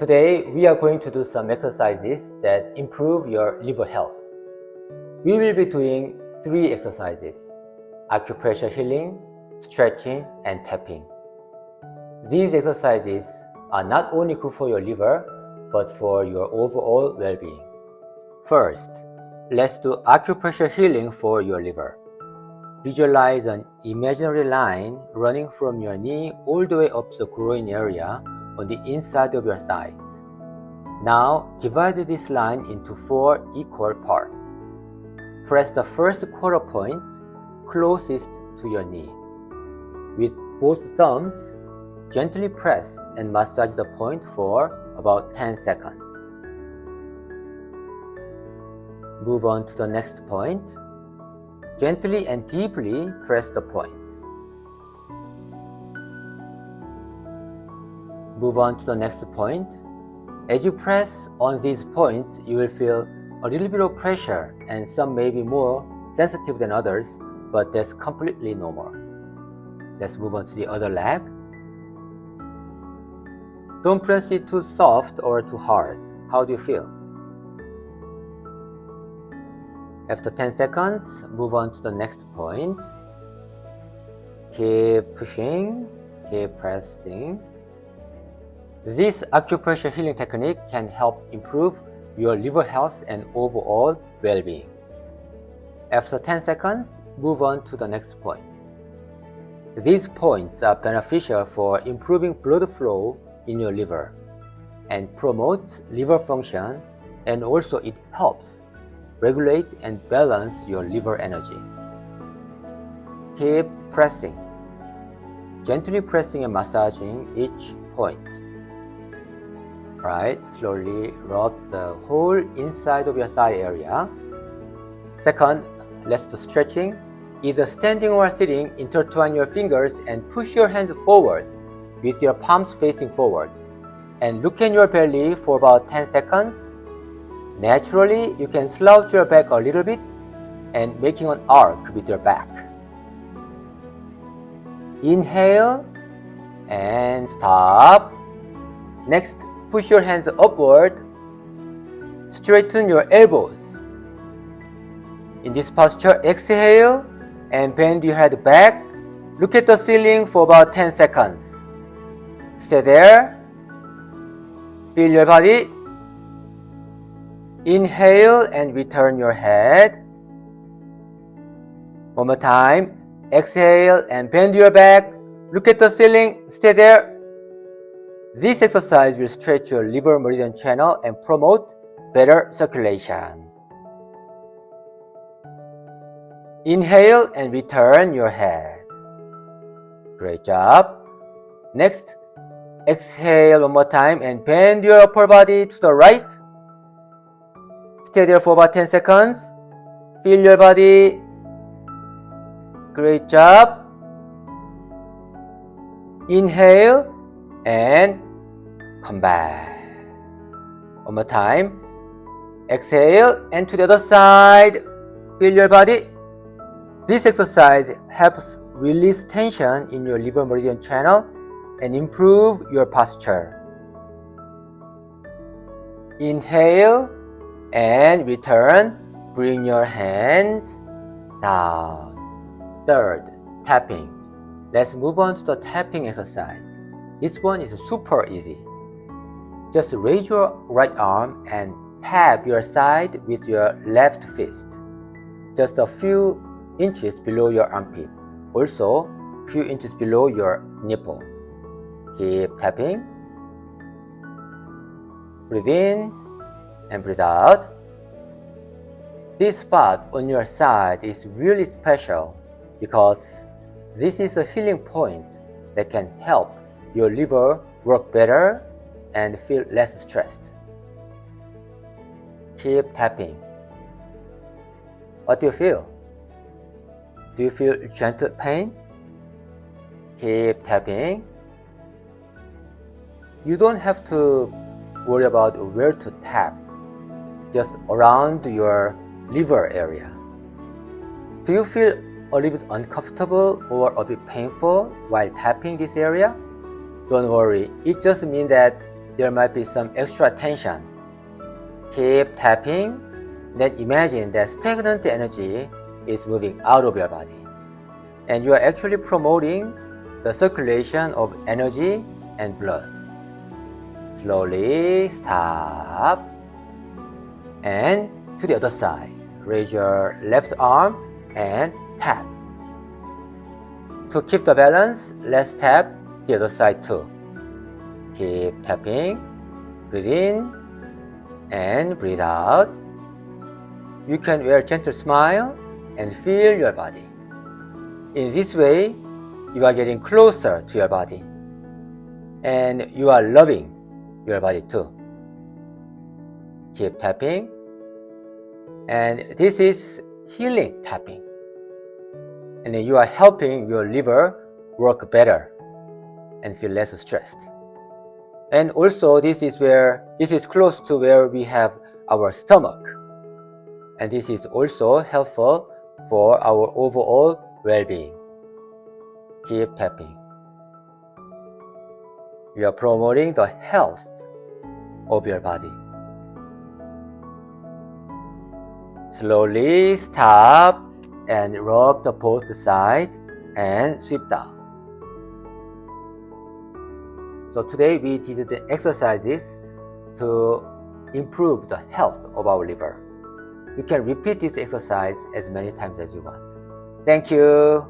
Today, we are going to do some exercises that improve your liver health. We will be doing 3 exercises: acupressure healing, stretching, and tapping. These exercises are not only good for your liver, but for your overall well-being. First, let's do acupressure healing for your liver. Visualize an imaginary line running from your knee all the way up to the groin area on the inside of your thighs. Now, divide this line into 4 equal parts. Press the first quarter point closest to your knee. With both thumbs, gently press and massage the point for about 10 seconds. Move on to the next point. Gently and deeply press the point. Move on to the next point. As you press on these points, you will feel a little bit of pressure, and some may be more sensitive than others, but that's completely normal. Let's move on to the other leg. Don't press it too soft or too hard. How do you feel? After 10 seconds, move on to the next point. Keep pushing, keep pressing. This acupressure healing technique can help improve your liver health and overall well-being. After 10 seconds, move on to the next point. These points are beneficial for improving blood flow in your liver and promotes liver function, and also it helps regulate and balance your liver energy. Keep pressing, gently pressing and massaging each point. Right, slowly rub the whole inside of your thigh area. Second, let's do stretching. Either standing or sitting, intertwine your fingers and push your hands forward with your palms facing forward. And look at your belly for about 10 seconds. Naturally, you can slouch your back a little bit and making an arc with your back. Inhale and stop. Next, push your hands upward. Straighten your elbows. In this posture, exhale and bend your head back. Look at the ceiling for about 10 seconds. Stay there. Feel your body. Inhale and return your head. One more time. Exhale and bend your back. Look at the ceiling. Stay there. This exercise will stretch your liver meridian channel and promote better circulation. Inhale and return your head. Great job. Next, exhale one more time and bend your upper body to the right. Stay there for about 10 seconds. Feel your body. Great job. Inhale and come back. One more time. Exhale and to the other side. Feel your body. This exercise helps release tension in your liver meridian channel and improve your posture. Inhale and return. Bring your hands down. Third, tapping. Let's move on to the tapping exercise. This one is super easy. Just raise your right arm and tap your side with your left fist, just a few inches below your armpit, also a few inches below your nipple. Keep tapping. Breathe in and breathe out. This spot on your side is really special because this is a healing point that can help your liver work better and feel less stressed. Keep tapping. What do you feel? Do you feel gentle pain? Keep tapping. You don't have to worry about where to tap, just around your liver area. Do you feel a little bit uncomfortable or a bit painful while tapping this area? Don't worry, it just means that there might be some extra tension. Keep tapping, then imagine that stagnant energy is moving out of your body. And you are actually promoting the circulation of energy and blood. Slowly stop. And to the other side, raise your left arm and tap. To keep the balance, let's tap the other side too. Keep tapping. Breathe in and breathe out. You can wear a gentle smile and feel your body. In this way, you are getting closer to your body and you are loving your body too. Keep tapping. And this is healing tapping. And you are helping your liver work better and feel less stressed. And also this is close to where we have our stomach. And this is also helpful for our overall well-being. Keep tapping. You are promoting the health of your body. Slowly stop and rub the both sides and sweep down. So today we did the exercises to improve the health of our liver. You can repeat this exercise as many times as you want. Thank you.